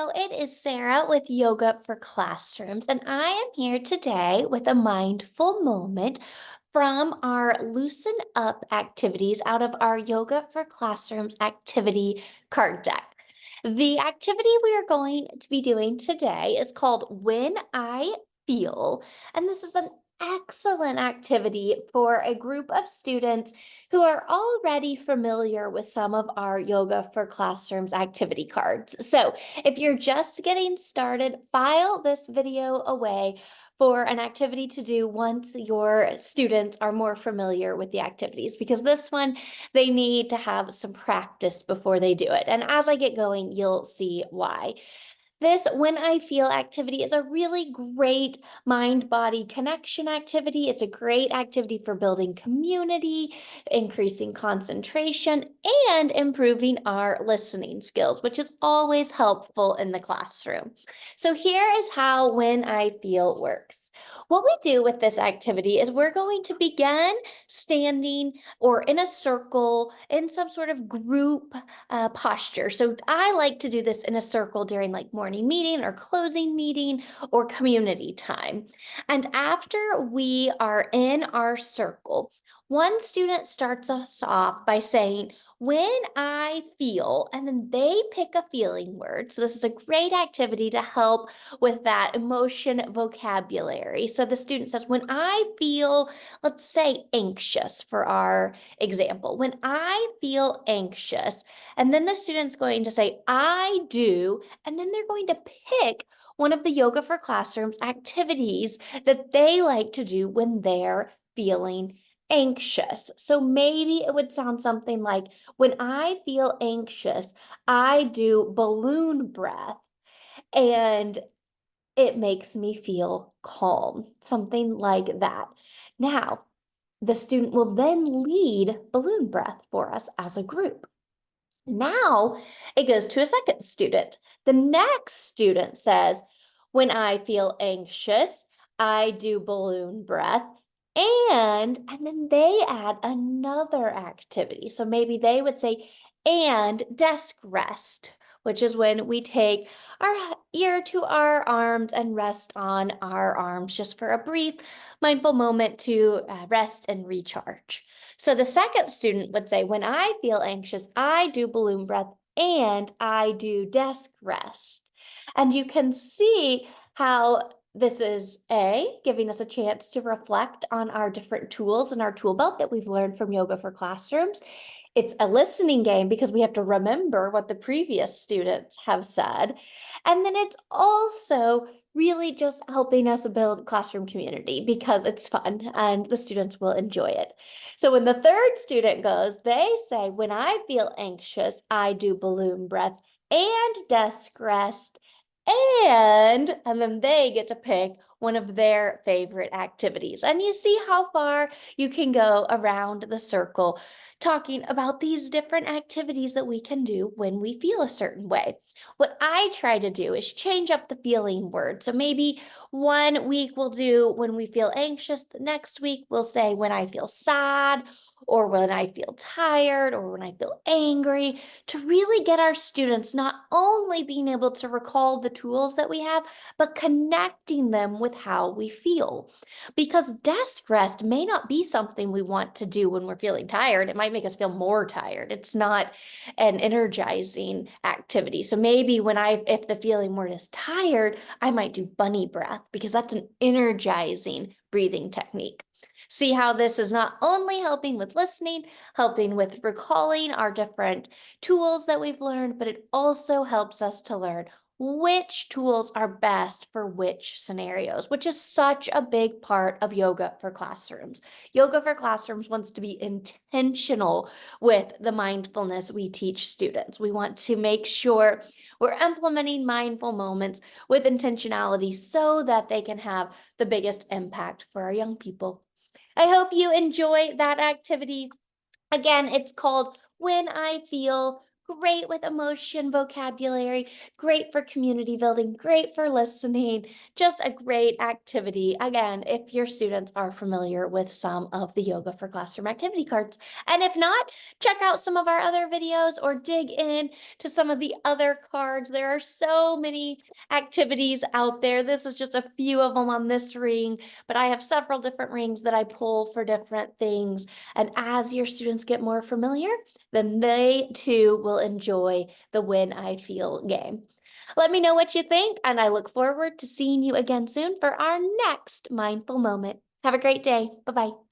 Hello, it is Sarah with Yoga for Classrooms, and I am here today with a mindful moment from our Loosen Up activities out of our Yoga for Classrooms activity card deck. The activity we are going to be doing today is called When I Feel, and this is an excellent activity for a group of students who are already familiar with some of our Yoga for Classrooms activity cards. So if you're just getting started, file this video away for an activity to do once your students are more familiar with the activities, because this one, they need to have some practice before they do it. And as I get going, you'll see why. This When I Feel activity is a really great mind-body connection activity. It's a great activity for building community, increasing concentration, and improving our listening skills, which is always helpful in the classroom. So here is how When I Feel works. What we do with this activity is we're going to begin standing or in a circle in some sort of group posture. So I like to do this in a circle during like morning meeting or closing meeting or community time. And after we are in our circle, one student starts us off by saying, when I feel, and then they pick a feeling word. So this is a great activity to help with that emotion vocabulary. So the student says, when I feel, let's say anxious for our example, when I feel anxious, and then the student's going to say, I do, and then they're going to pick one of the Yoga for Classrooms activities that they like to do when they're feeling anxious. So maybe it would sound something like, when I feel anxious, I do balloon breath, and it makes me feel calm, something like that. Now, the student will then lead balloon breath for us as a group. Now it goes to a second student. The next student says, when I feel anxious, I do balloon breath. And then they add another activity. So maybe they would say, and desk rest, which is when we take our ear to our arms and rest on our arms just for a brief mindful moment to rest and recharge. So the second student would say, when I feel anxious, I do balloon breath and I do desk rest. And you can see how this is giving us a chance to reflect on our different tools in our tool belt that we've learned from Yoga for Classrooms. It's a listening game because we have to remember what the previous students have said. And then it's also really just helping us build classroom community because it's fun and the students will enjoy it. So when the third student goes, they say, when I feel anxious, I do balloon breath and desk rest, and then they get to pick one of their favorite activities. And you see how far you can go around the circle talking about these different activities that we can do when we feel a certain way. What I try to do is change up the feeling word. So maybe one week we'll do when we feel anxious, the next week we'll say when I feel sad, or when I feel tired, or when I feel angry, to really get our students not only being able to recall the tools that we have, but connecting them with how we feel. Because desk rest may not be something we want to do when we're feeling tired. It might make us feel more tired. It's not an energizing activity. So maybe if the feeling word is tired, I might do bunny breath because that's an energizing breathing technique. See how this is not only helping with listening, helping with recalling our different tools that we've learned, but it also helps us to learn which tools are best for which scenarios, which is such a big part of Yoga for Classrooms. Yoga for Classrooms wants to be intentional with the mindfulness we teach students. We want to make sure we're implementing mindful moments with intentionality so that they can have the biggest impact for our young people. I hope you enjoy that activity. Again, it's called When I Feel. great with emotion vocabulary, great for community building, great for listening, just a great activity. Again, if your students are familiar with some of the Yoga for Classroom activity cards. And if not, check out some of our other videos or dig in to some of the other cards. There are so many activities out there. This is just a few of them on this ring, but I have several different rings that I pull for different things. And as your students get more familiar, then they too will enjoy the When I Feel game. Let me know what you think, and I look forward to seeing you again soon for our next mindful moment. Have a great day. Bye bye.